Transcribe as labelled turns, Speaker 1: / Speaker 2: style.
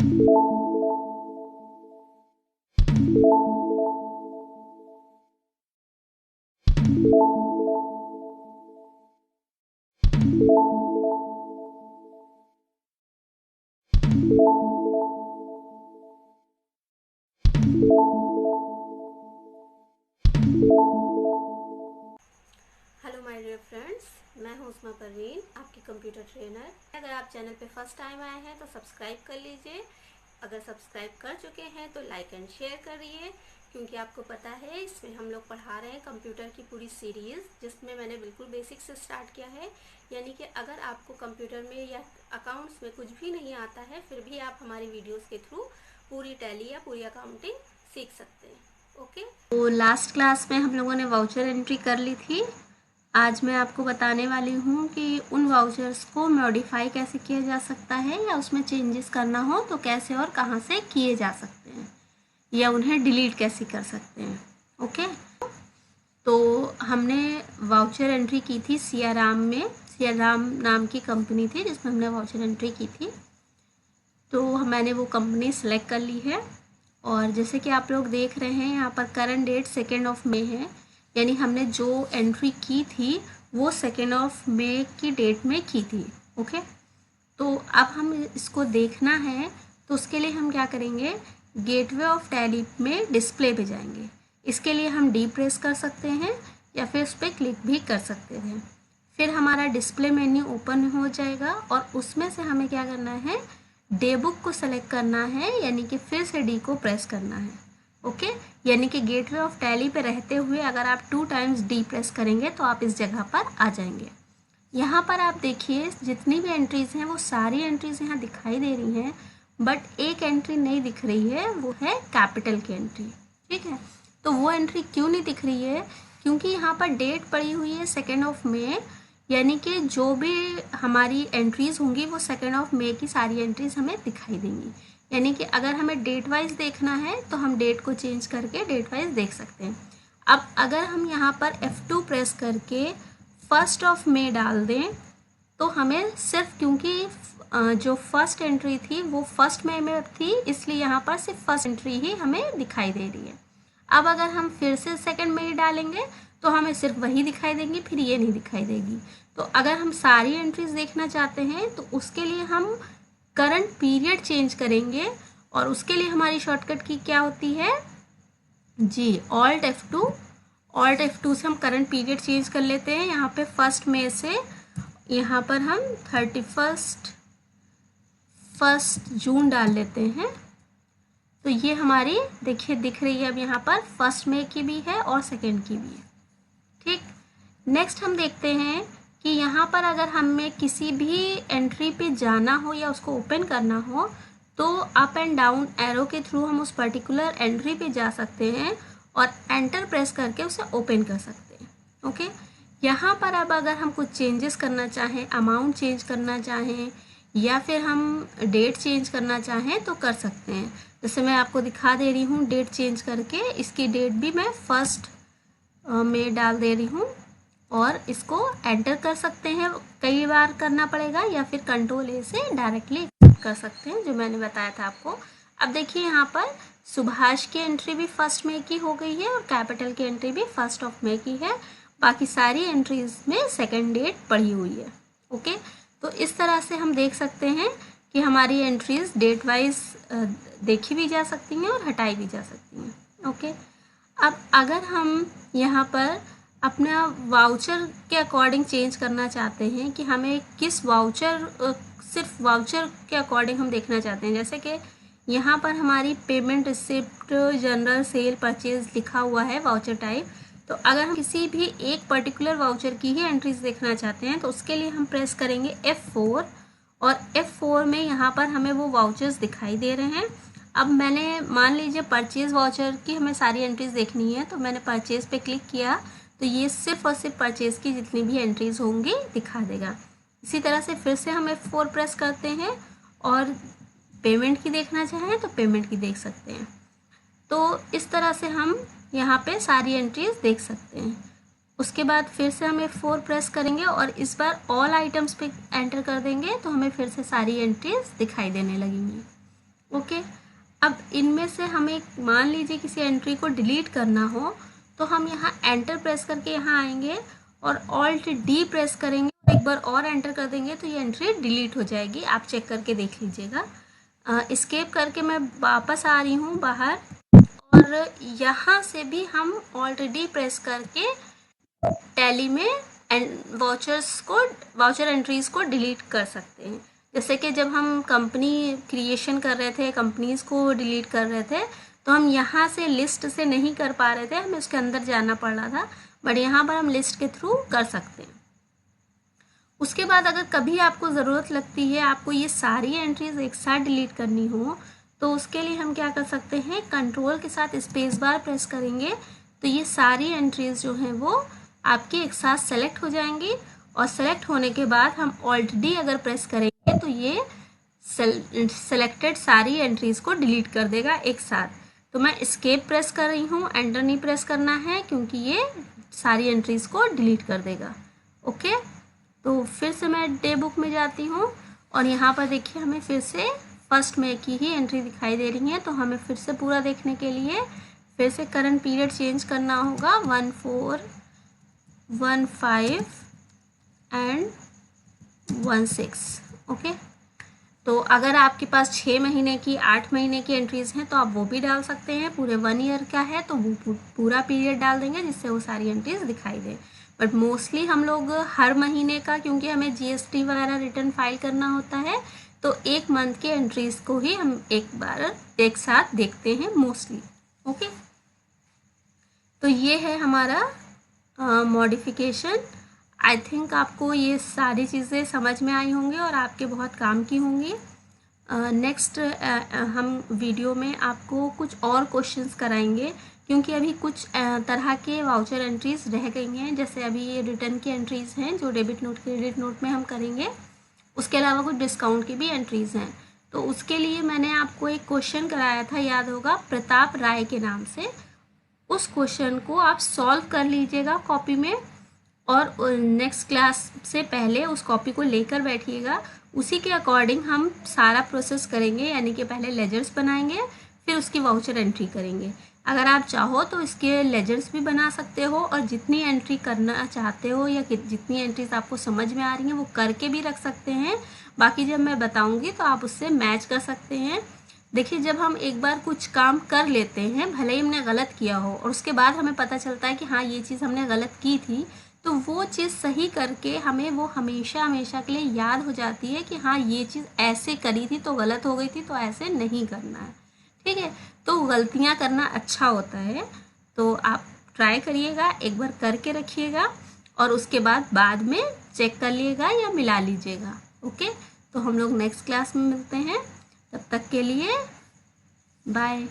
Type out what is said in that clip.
Speaker 1: Hello my dear friends, मैं हूं उस्मा परवीन, आपकी कंप्यूटर ट्रेनर। अगर आप चैनल पे फर्स्ट टाइम आए हैं तो सब्सक्राइब कर लीजिए। अगर सब्सक्राइब कर चुके हैं तो लाइक एंड शेयर करिए, क्योंकि आपको पता है इसमें हम लोग पढ़ा रहे हैं कंप्यूटर की पूरी सीरीज़, जिसमें मैंने बिल्कुल बेसिक से स्टार्ट किया है। यानी कि अगर आपको कंप्यूटर में या अकाउंट्स में कुछ भी नहीं आता है, फिर भी आप हमारी वीडियोज़ के थ्रू पूरी टैली या पूरी अकाउंटिंग सीख सकते हैं। ओके, तो लास्ट क्लास में हम लोगों ने वाउचर एंट्री कर ली थी। आज मैं आपको बताने वाली हूँ कि उन वाउचर्स को मॉडिफाई कैसे किया जा सकता है, या उसमें चेंजेस करना हो तो कैसे और कहाँ से किए जा सकते हैं, या उन्हें डिलीट कैसे कर सकते हैं। ओके, तो हमने वाउचर एंट्री की थी सियाराम में। सियाराम नाम की कंपनी थी जिसमें हमने वाउचर एंट्री की थी। तो मैंने वो कंपनी सेलेक्ट कर ली है, और जैसे कि आप लोग देख रहे हैं यहाँ पर करंट डेट 2 मई है, यानी हमने जो एंट्री की थी वो 2 मई की डेट में की थी। ओके, तो अब हम इसको देखना है, तो उसके लिए हम क्या करेंगे, गेटवे ऑफ टैली में डिस्प्ले पे जाएंगे। इसके लिए हम डी प्रेस कर सकते हैं या फिर उस पर क्लिक भी कर सकते हैं। फिर हमारा डिस्प्ले मेन्यू ओपन हो जाएगा, और उसमें से हमें क्या करना है, डे बुक को सेलेक्ट करना है, यानी कि फिर से डी को प्रेस करना है। ओके, यानी कि गेटवे ऑफ टैली पे रहते हुए अगर आप 2 टाइम्स डी प्रेस करेंगे तो आप इस जगह पर आ जाएंगे। यहाँ पर आप देखिए जितनी भी एंट्रीज़ हैं वो सारी एंट्रीज़ यहाँ दिखाई दे रही हैं, बट एक एंट्री नहीं दिख रही है, वो है कैपिटल की एंट्री। ठीक है, तो वो एंट्री क्यों नहीं दिख रही है, क्योंकि यहाँ पर डेट पड़ी हुई है 2 मई, यानी कि जो भी हमारी एंट्रीज़ होंगी वो 2 मई की सारी एंट्रीज़ हमें दिखाई देंगी। यानी कि अगर हमें डेट वाइज देखना है तो हम डेट को चेंज करके डेट वाइज देख सकते हैं। अब अगर हम यहाँ पर F2 प्रेस करके 1 मई डाल दें तो हमें सिर्फ, क्योंकि जो फर्स्ट एंट्री थी वो 1 मई में थी, इसलिए यहाँ पर सिर्फ फर्स्ट एंट्री ही हमें दिखाई दे रही है। अब अगर हम फिर से 2 मई डालेंगे तो हमें सिर्फ वही दिखाई देंगी, फिर ये नहीं दिखाई देगी। तो अगर हम सारी एंट्रीज देखना चाहते हैं तो उसके लिए हम करंट पीरियड चेंज करेंगे, और उसके लिए हमारी शॉर्टकट की क्या होती है जी, ऑल्ट F2 से हम करंट पीरियड चेंज कर लेते हैं। यहाँ पे 1 मई से यहाँ पर हम 1 जून डाल लेते हैं। तो ये हमारी देखिए दिख रही है अब यहाँ पर 1 मई की भी है और 2 की भी है। ठीक, नेक्स्ट हम देखते हैं कि यहाँ पर अगर हमें किसी भी एंट्री पे जाना हो या उसको ओपन करना हो तो अप एंड डाउन एरो के थ्रू हम उस पर्टिकुलर एंट्री पे जा सकते हैं और एंटर प्रेस करके उसे ओपन कर सकते हैं। ओके, यहाँ पर अब अगर हम कुछ चेंजेस करना चाहें, अमाउंट चेंज करना चाहें या फिर हम डेट चेंज करना चाहें तो कर सकते हैं। जैसे मैं आपको दिखा दे रही हूँ डेट चेंज करके, इसकी डेट भी मैं 1 मई डाल दे रही हूँ, और इसको एंटर कर सकते हैं, कई बार करना पड़ेगा, या फिर कंट्रोल ए से डायरेक्टली कर सकते हैं जो मैंने बताया था आपको। अब देखिए यहाँ पर सुभाष की एंट्री भी 1 मई की हो गई है और कैपिटल की एंट्री भी 1 मई की है। बाकी सारी एंट्रीज में 2 डेट पड़ी हुई है। ओके, तो इस तरह से हम देख सकते हैं कि हमारी एंट्रीज डेट वाइज देखी भी जा सकती हैं और हटाई भी जा सकती हैं। ओके, अब अगर हम यहाँ पर अपना वाउचर के अकॉर्डिंग चेंज करना चाहते हैं कि हमें किस वाउचर, सिर्फ वाउचर के अकॉर्डिंग हम देखना चाहते हैं, जैसे कि यहाँ पर हमारी payment receipt, general, sale, purchase लिखा हुआ है वाउचर टाइप। तो अगर हम किसी भी एक पर्टिकुलर वाउचर की ही एंट्रीज देखना चाहते हैं तो उसके लिए हम प्रेस करेंगे F4, और F4 में यहाँ पर हमें वो वाउचर्स दिखाई दे रहे हैं। अब मैंने मान लीजिए परचेज़ वाउचर की हमें सारी एंट्रीज देखनी है, तो मैंने परचेज़ पे क्लिक किया तो ये सिर्फ और सिर्फ परचेज़ की जितनी भी एंट्रीज होंगी दिखा देगा। इसी तरह से फिर से हम F4 प्रेस करते हैं, और पेमेंट की देखना चाहें तो पेमेंट की देख सकते हैं। तो इस तरह से हम यहाँ पे सारी एंट्रीज देख सकते हैं। उसके बाद फिर से हम F4 प्रेस करेंगे और इस बार ऑल आइटम्स पे एंटर कर देंगे तो हमें फिर से सारी एंट्रीज दिखाई देने लगेंगी। ओके, अब इनमें से हमें मान लीजिए किसी एंट्री को डिलीट करना हो तो हम यहाँ एंटर प्रेस करके यहाँ आएंगे और ऑल्ट डी प्रेस करेंगे, एक बार और एंटर कर देंगे तो ये एंट्री डिलीट हो जाएगी। आप चेक करके देख लीजिएगा। एस्केप करके मैं वापस आ रही हूँ बाहर, और यहाँ से भी हम ऑल्ट डी प्रेस करके टैली में वाउचर एंट्रीज को डिलीट कर सकते हैं। जैसे कि जब हम कंपनी क्रिएशन कर रहे थे, कंपनीज़ को डिलीट कर रहे थे, तो हम यहाँ से लिस्ट से नहीं कर पा रहे थे, हमें उसके अंदर जाना पड़ रहा था, बट यहाँ पर हम लिस्ट के थ्रू कर सकते हैं। उसके बाद अगर कभी आपको ज़रूरत लगती है, आपको ये सारी एंट्रीज एक साथ डिलीट करनी हो, तो उसके लिए हम क्या कर सकते हैं, कंट्रोल के साथ स्पेस बार प्रेस करेंगे तो ये सारी एंट्रीज जो हैं वो आपके एक साथ सेलेक्ट हो जाएंगी, और सेलेक्ट होने के बाद हम ऑल्ट डी अगर प्रेस करेंगे तो ये सेलेक्टेड सारी एंट्रीज को डिलीट कर देगा एक साथ। तो मैं एस्केप प्रेस कर रही हूँ, एंटर नहीं प्रेस करना है क्योंकि ये सारी एंट्रीज को डिलीट कर देगा। ओके, तो फिर से मैं डे बुक में जाती हूँ और यहाँ पर देखिए हमें फिर से फर्स्ट में की ही एंट्री दिखाई दे रही है। तो हमें फिर से पूरा देखने के लिए फिर से करंट पीरियड चेंज करना होगा, 1415 एंड 16। ओके, तो अगर आपके पास 6 महीने की, 8 महीने की एंट्रीज़ हैं तो आप वो भी डाल सकते हैं। पूरे 1 ईयर का है तो वो पूरा पीरियड डाल देंगे जिससे वो सारी एंट्रीज़ दिखाई दे। बट मोस्टली हम लोग हर महीने का, क्योंकि हमें जीएसटी वगैरह रिटर्न फाइल करना होता है, तो 1 मंथ के एंट्रीज़ को ही हम एक साथ देखते हैं मोस्टली। ओके, तो ये है हमारा मॉडिफिकेशन। आई थिंक आपको ये सारी चीज़ें समझ में आई होंगी और आपके बहुत काम की होंगी। नेक्स्ट हम वीडियो में आपको कुछ और क्वेश्चंस कराएंगे, क्योंकि अभी कुछ तरह के वाउचर एंट्रीज़ रह गई हैं। जैसे अभी ये रिटर्न की एंट्रीज़ हैं जो डेबिट नोट, क्रेडिट नोट में हम करेंगे। उसके अलावा कुछ डिस्काउंट की भी एंट्रीज़ हैं। तो उसके लिए मैंने आपको एक क्वेश्चन कराया था, याद होगा, प्रताप राय के नाम से। उस क्वेश्चन को आप सॉल्व कर लीजिएगा कॉपी में, और नेक्स्ट क्लास से पहले उस कॉपी को लेकर बैठिएगा। उसी के अकॉर्डिंग हम सारा प्रोसेस करेंगे, यानी कि पहले लेजर्स बनाएंगे फिर उसकी वाउचर एंट्री करेंगे। अगर आप चाहो तो इसके लेजर्स भी बना सकते हो, और जितनी एंट्री करना चाहते हो या जितनी एंट्रीज आपको समझ में आ रही हैं वो करके भी रख सकते हैं। बाकी जब मैं बताऊंगी तो आप उससे मैच कर सकते हैं। देखिए, जब हम एक बार कुछ काम कर लेते हैं, भले ही हमने गलत किया हो, और उसके बाद हमें पता चलता है कि हाँ ये चीज़ हमने गलत की थी, तो वो चीज़ सही करके हमें वो हमेशा हमेशा के लिए याद हो जाती है कि हाँ ये चीज़ ऐसे करी थी तो गलत हो गई थी, तो ऐसे नहीं करना है। ठीक है, तो गलतियाँ करना अच्छा होता है। तो आप ट्राई करिएगा, एक बार करके रखिएगा, और उसके बाद में चेक कर लीजिएगा या मिला लीजिएगा। ओके, तो हम लोग नेक्स्ट क्लास में मिलते हैं, तब तक के लिए बाय।